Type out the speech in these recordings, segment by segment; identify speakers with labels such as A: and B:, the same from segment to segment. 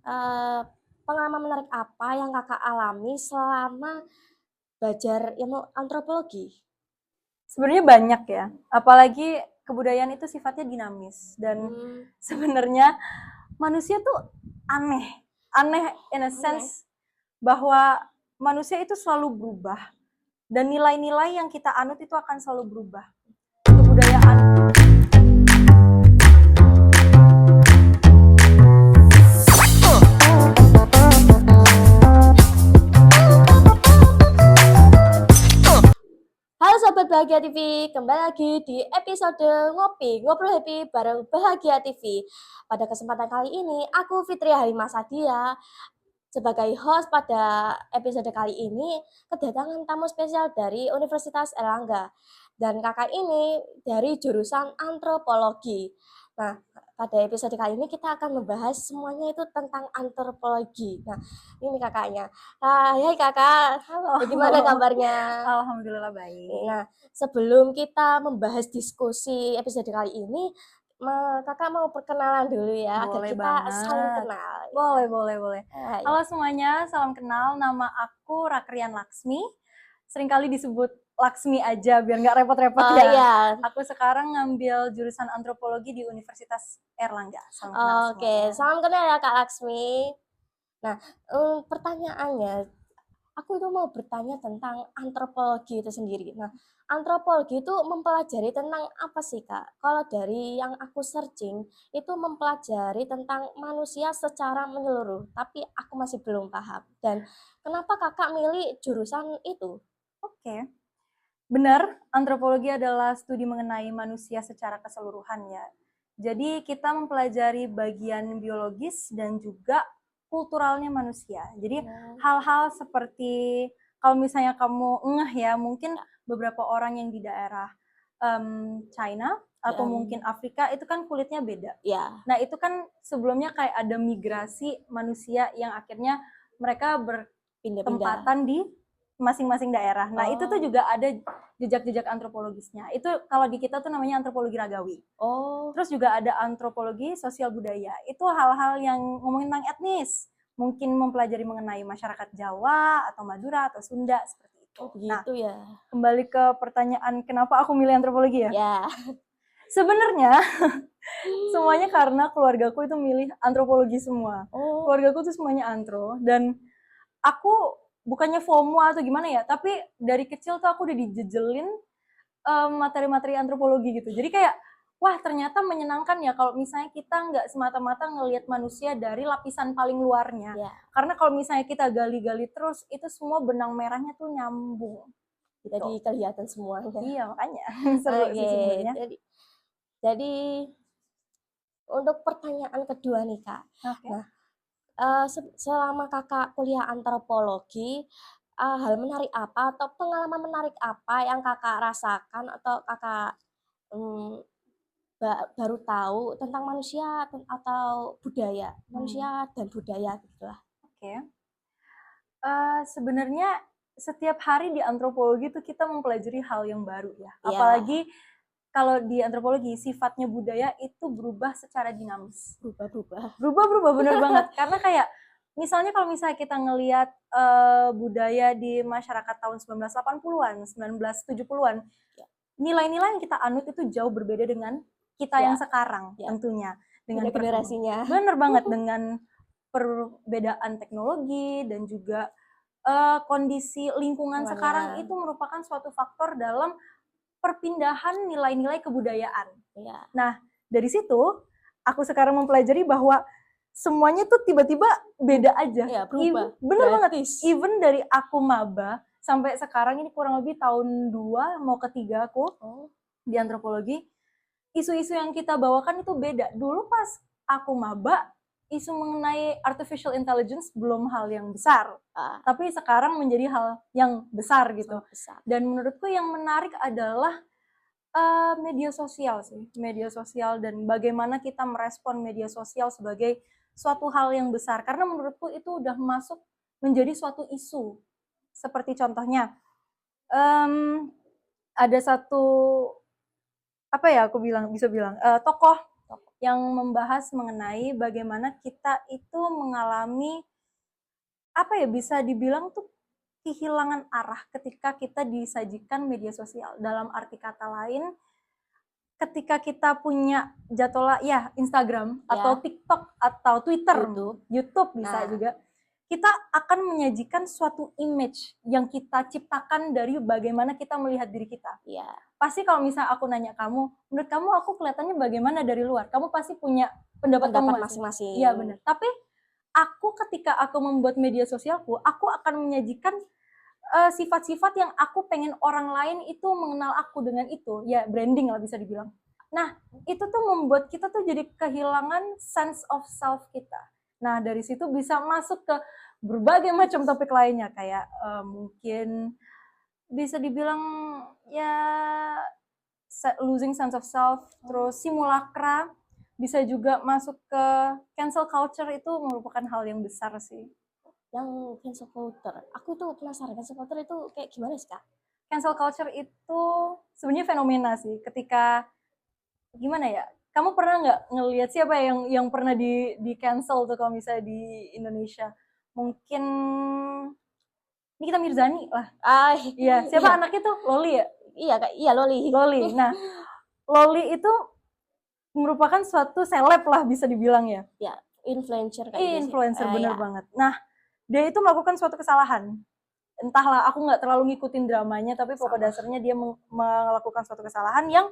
A: Eee, Pengalaman menarik apa yang Kakak alami selama belajar ilmu antropologi?
B: Sebenarnya banyak ya, apalagi kebudayaan itu sifatnya dinamis dan
A: Mmm,
B: sebenarnya manusia tuh aneh, aneh in a
A: Aneh.
B: sense bahwa manusia itu selalu berubah dan nilai-nilai yang kita anut itu akan selalu berubah. Kebudayaan
A: Halo Sobat Bahagia TV, kembali lagi di episode Ngopi, Ngobrol Happy bareng Bahagia TV. Pada kesempatan kali ini, aku Fitri Halimah Sadia sebagai host pada episode kali ini kedatangan tamu spesial dari Universitas Erlangga. Dan kakak ini dari jurusan antropologi. Nah, pada episode kali ini kita akan membahas semuanya itu tentang antropologi. Nah, ini kakaknya. Hai kakak, bagaimana
B: halo,
A: kabarnya?
B: alhamdulillah baik.
A: Nah, sebelum kita membahas diskusi episode kali ini, kakak mau perkenalan dulu ya, agar
B: Boleh
A: kita saling
B: banget.
A: kenal ya.
B: Boleh.
A: Hai.
B: Halo semuanya, salam kenal. Nama aku Rakrian Laksmi. Seringkali disebut Laksmi aja biar nggak repot-repot
A: Oh
B: ya.
A: iya,
B: Aku sekarang ngambil jurusan antropologi di Universitas Erlangga. Salam kenal
A: oke,
B: semuanya.
A: salam kenal ya Kak Laksmi. Nah, pertanyaannya, aku itu mau bertanya tentang antropologi itu sendiri. Nah, antropologi itu mempelajari tentang apa sih, Kak? Kalau dari yang aku searching, itu mempelajari tentang manusia secara menyeluruh, tapi aku masih belum paham. Dan kenapa Kakak milih jurusan itu?
B: Oke, benar, antropologi adalah studi mengenai manusia secara keseluruhan ya. Jadi kita mempelajari bagian biologis dan juga kulturalnya manusia. Jadi
A: Oh,
B: hal-hal seperti kalau misalnya kamu ngeh ya, mungkin
A: ya,
B: beberapa orang yang di daerah China atau mungkin
A: dan
B: Afrika itu kan kulitnya beda.
A: ya,
B: Nah itu kan sebelumnya kayak ada migrasi manusia yang akhirnya mereka
A: pindah-pindah.
B: bertempatan di masing-masing daerah. Nah itu tuh
A: Oh,
B: juga ada jejak-jejak antropologisnya. Itu kalau di kita tuh namanya antropologi ragawi.
A: oh,
B: Terus juga ada antropologi sosial budaya. Itu hal-hal yang ngomongin tentang etnis. Mungkin mempelajari mengenai masyarakat Jawa atau Madura atau Sunda seperti itu.
A: oh
B: Nah,
A: begitu ya.
B: kembali ke pertanyaan kenapa aku milih antropologi ya?
A: Ya.
B: Sebenarnya semuanya karena keluargaku itu milih antropologi semua.
A: Oh,
B: Keluargaku tuh semuanya antro dan aku bukannya FOMO atau gimana ya, tapi dari kecil tuh aku udah dijejelin materi-materi antropologi gitu. Jadi kayak wah ternyata menyenangkan ya kalau misalnya kita nggak semata-mata ngelihat manusia dari lapisan paling luarnya.
A: ya.
B: Karena kalau misalnya kita gali-gali terus itu semua benang merahnya tuh nyambung
A: Jadi
B: gitu.
A: kelihatan semuanya.
B: Iya makanya seru sih
A: Oke,
B: sebenarnya.
A: jadi untuk pertanyaan kedua nih Kak.
B: Oke.
A: Nah, selama Kakak kuliah antropologi, hal menarik apa atau pengalaman menarik apa yang Kakak rasakan atau Kakak, mmm, baru tahu tentang manusia atau budaya?
B: Hmm,
A: Manusia dan budaya gitulah.
B: Oke. Sebenarnya setiap hari di antropologi itu kita mempelajari hal yang baru ya.
A: Iya,
B: Apalagi kalau di antropologi sifatnya budaya itu berubah secara dinamis.
A: berubah-berubah.
B: Berubah-berubah bener banget. Karena kayak misalnya kalau misalnya kita ngelihat budaya di masyarakat tahun 1980-an, 1970-an,
A: Ya,
B: nilai-nilai yang kita anut itu jauh berbeda dengan kita
A: ya,
B: yang sekarang
A: ya,
B: tentunya.
A: beda
B: Dengan
A: generasinya.
B: bener banget dengan perbedaan teknologi dan juga kondisi lingkungan sekarang
A: Lingkungannya,
B: itu merupakan suatu faktor dalam perpindahan nilai-nilai kebudayaan.
A: iya,
B: Nah, dari situ aku sekarang mempelajari bahwa semuanya tuh tiba-tiba beda aja.
A: iya berubah,
B: Bener banget,
A: gratis.
B: even dari aku maba sampai sekarang ini kurang lebih tahun 2 mau ketiga aku
A: Oh,
B: di antropologi, isu-isu yang kita bawakan itu beda. Dulu pas aku maba, isu mengenai artificial intelligence belum hal yang besar.
A: ah,
B: Tapi sekarang menjadi hal yang besar gitu.
A: sangat besar.
B: Dan menurutku yang menarik adalah media sosial sih. Media sosial dan bagaimana kita merespon media sosial sebagai suatu hal yang besar. Karena menurutku itu udah masuk menjadi suatu isu. Seperti contohnya, um, ada satu apa ya aku bisa bilang tokoh yang membahas mengenai bagaimana kita itu mengalami bisa dibilang tuh kehilangan arah ketika kita disajikan media sosial. Dalam arti kata lain, ketika kita punya jadwal ya Instagram atau TikTok atau Twitter, YouTube bisa juga, kita akan menyajikan suatu image yang kita ciptakan dari bagaimana kita melihat diri kita. Pasti kalau misalnya aku nanya kamu, menurut kamu aku kelihatannya bagaimana dari luar? Kamu pasti punya pendapat
A: masing-masing.
B: Iya benar. Tapi aku ketika aku membuat media sosialku, aku akan menyajikan sifat-sifat yang aku pengen orang lain itu mengenal aku dengan itu. Ya branding lah bisa dibilang. Nah, itu tuh membuat kita tuh jadi kehilangan sense of self kita. Nah, dari situ bisa masuk ke berbagai macam topik lainnya kayak mungkin bisa dibilang ya losing sense of self, terus simulacra, bisa juga masuk ke cancel culture. Itu merupakan hal yang besar sih.
A: Yang cancel culture, aku tuh penasaran cancel culture itu kayak gimana sih Kak?
B: Cancel culture itu sebenarnya fenomena sih, ketika gimana ya, kamu pernah nggak ngelihat siapa yang pernah di cancel tuh kalau misalnya di Indonesia? Mungkin Nikita Mirzani lah. Iya, siapa anaknya tuh? Loli ya?
A: Iya Loli.
B: Nah, Loli itu merupakan suatu seleb lah bisa dibilang ya.
A: Ya, influencer kayak
B: gitu. Influencer bener banget. Nah, dia itu melakukan suatu kesalahan. Entahlah, aku nggak terlalu ngikutin dramanya, tapi pada dasarnya dia melakukan suatu kesalahan yang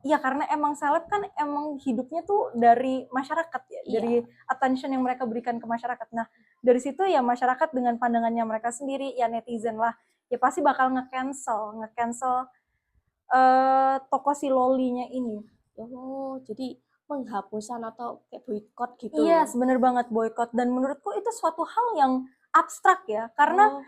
B: karena emang seleb kan emang hidupnya tuh dari masyarakat ya, dari attention yang mereka berikan ke masyarakat. Nah, dari situ ya masyarakat dengan pandangannya mereka sendiri, ya netizen lah, ya pasti bakal nge-cancel tokoh si Lolinya ini.
A: Oh, jadi penghapusan atau kayak boykot gitu.
B: Yes, bener banget, boykot. Dan menurutku itu suatu hal yang abstrak ya, karena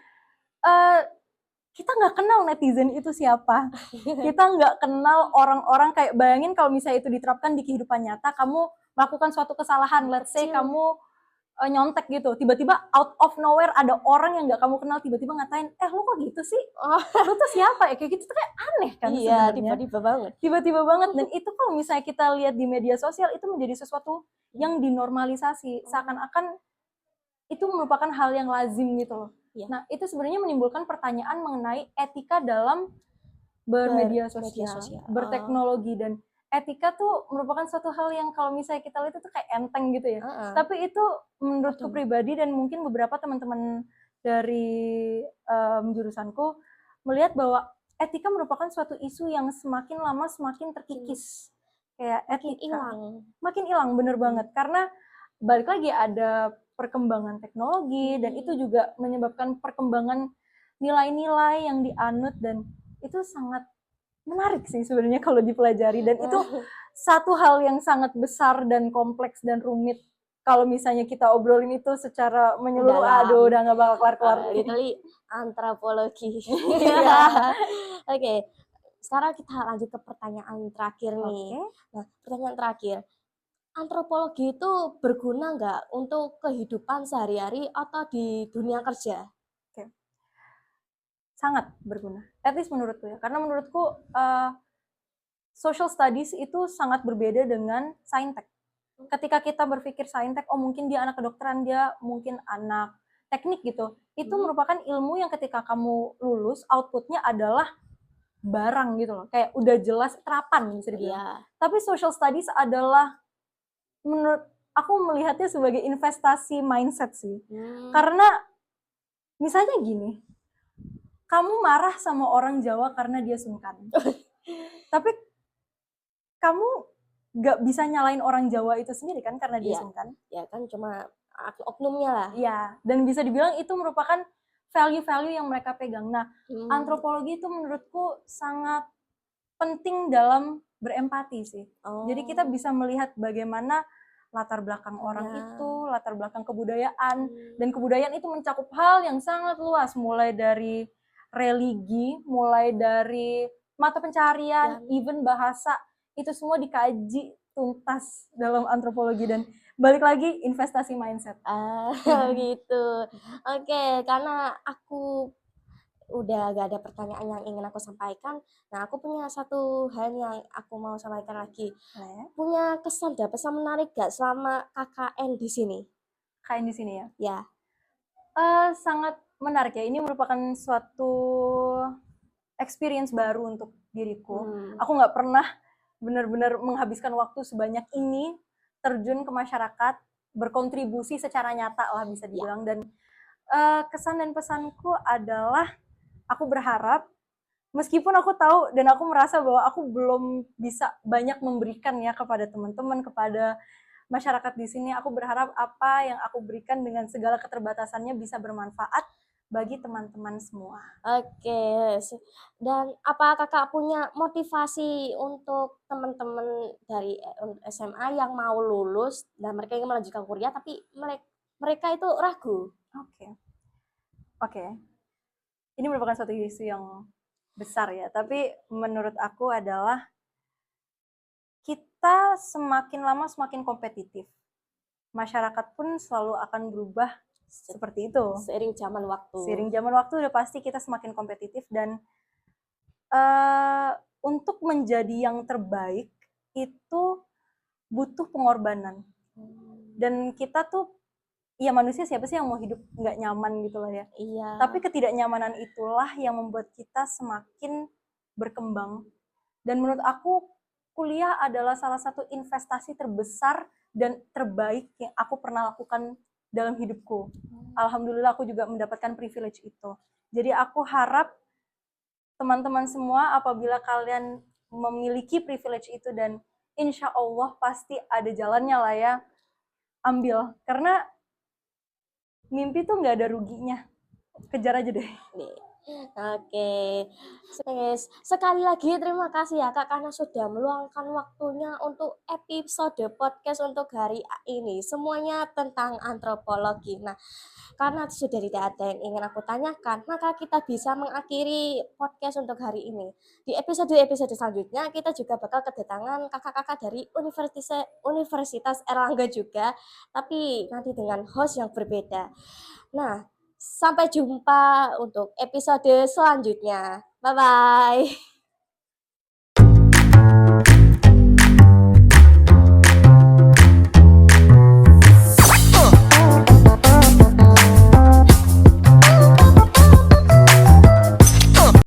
B: kita nggak kenal netizen itu siapa. Kita nggak kenal orang-orang, kayak bayangin kalau misalnya itu diterapkan di kehidupan nyata, kamu melakukan suatu kesalahan, let's say kamu nyontek gitu, tiba-tiba out of nowhere ada orang yang nggak kamu kenal tiba-tiba ngatain, lu kok gitu sih? Lu tuh siapa ya? Kayak gitu tuh kayak aneh kan sebenarnya. Tiba-tiba banget. Dan itu kalau misalnya kita lihat di media sosial, itu menjadi sesuatu yang dinormalisasi, seakan-akan itu merupakan hal yang lazim gitu loh. Nah, itu sebenarnya menimbulkan pertanyaan mengenai etika dalam bermedia sosial, berteknologi. Dan etika tuh merupakan suatu hal yang kalau misalnya kita lihat itu kayak enteng gitu ya. Tapi itu menurutku pribadi dan mungkin beberapa teman-teman dari jurusanku melihat bahwa etika merupakan suatu isu yang semakin lama semakin terkikis. Kayak etika makin hilang, bener banget. Karena balik lagi ada perkembangan teknologi dan itu juga menyebabkan perkembangan nilai-nilai yang dianut, dan itu sangat menarik sih sebenarnya kalau dipelajari. Dan itu satu hal yang sangat besar dan kompleks dan rumit kalau misalnya kita obrolin itu secara menyeluruh. Aduh, udah nggak bakal kelar-kelar.
A: Literally antropologi. Oke, sekarang kita lanjut ke pertanyaan terakhir nih. Nah, pertanyaan terakhir, antropologi itu berguna nggak untuk kehidupan sehari-hari atau di dunia kerja?
B: Sangat berguna, at least menurutku ya. Karena menurutku social studies itu sangat berbeda dengan saintek. Ketika kita berpikir saintek, mungkin dia anak kedokteran, dia mungkin anak teknik gitu. Itu merupakan ilmu yang ketika kamu lulus, outputnya adalah barang gitu loh. Kayak udah jelas terapan bisa dibilang. Tapi social studies adalah, menurut aku melihatnya sebagai investasi mindset sih. Karena misalnya gini, kamu marah sama orang Jawa karena dia sungkan. Tapi kamu gak bisa nyalain orang Jawa itu sendiri kan karena dia sungkan.
A: Ya kan cuma oknumnya lah.
B: Iya, dan bisa dibilang itu merupakan value-value yang mereka pegang. Nah, antropologi itu menurutku sangat penting dalam berempati sih. Jadi kita bisa melihat bagaimana latar belakang orang itu, latar belakang kebudayaan, dan kebudayaan itu mencakup hal yang sangat luas, mulai dari religi, mulai dari mata pencarian, even bahasa, itu semua dikaji tuntas dalam antropologi. Dan balik lagi, investasi mindset.
A: Gitu. Oke, karena aku udah gak ada pertanyaan yang ingin aku sampaikan. Nah, aku punya satu hal yang aku mau sampaikan lagi.
B: Boleh.
A: Punya kesan dan pesan menarik gak selama KKN di sini?
B: KKN di sini ya.
A: Ya.
B: Sangat menarik ya. Ini merupakan suatu experience baru untuk diriku. Aku nggak pernah benar-benar menghabiskan waktu sebanyak ini terjun ke masyarakat, berkontribusi secara nyata lah bisa dibilang. Dan kesan dan pesanku adalah aku berharap, meskipun aku tahu dan aku merasa bahwa aku belum bisa banyak memberikan ya kepada teman-teman, kepada masyarakat di sini, aku berharap apa yang aku berikan dengan segala keterbatasannya bisa bermanfaat bagi teman-teman semua.
A: Oke, dan apa kakak punya motivasi untuk teman-teman dari SMA yang mau lulus dan mereka ingin melanjutkan kuliah tapi mereka itu ragu?
B: Oke. Ini merupakan suatu isu yang besar ya, tapi menurut aku adalah kita semakin lama semakin kompetitif. Masyarakat pun selalu akan berubah seperti itu.
A: Seiring zaman waktu.
B: Seiring zaman waktu udah pasti kita semakin kompetitif dan untuk menjadi yang terbaik itu butuh pengorbanan. Dan kita tuh, ya manusia siapa sih yang mau hidup nggak nyaman gitu lah ya.
A: Iya.
B: Tapi ketidaknyamanan itulah yang membuat kita semakin berkembang. Dan menurut aku kuliah adalah salah satu investasi terbesar dan terbaik yang aku pernah lakukan dalam hidupku. Alhamdulillah aku juga mendapatkan privilege itu. Jadi aku harap teman-teman semua apabila kalian memiliki privilege itu dan insya Allah pasti ada jalannya lah ya, ambil. Karena mimpi tuh nggak ada ruginya. Kejar aja deh.
A: Oke. Sekali lagi terima kasih ya Kak karena sudah meluangkan waktunya untuk episode podcast untuk hari ini. Semuanya tentang antropologi. Nah, karena sudah tidak ada yang ingin aku tanyakan, maka kita bisa mengakhiri podcast untuk hari ini. Di episode-episode selanjutnya kita juga bakal kedatangan kakak-kakak dari Universitas Erlangga juga, tapi nanti dengan host yang berbeda. Nah, sampai jumpa untuk episode selanjutnya. Bye-bye.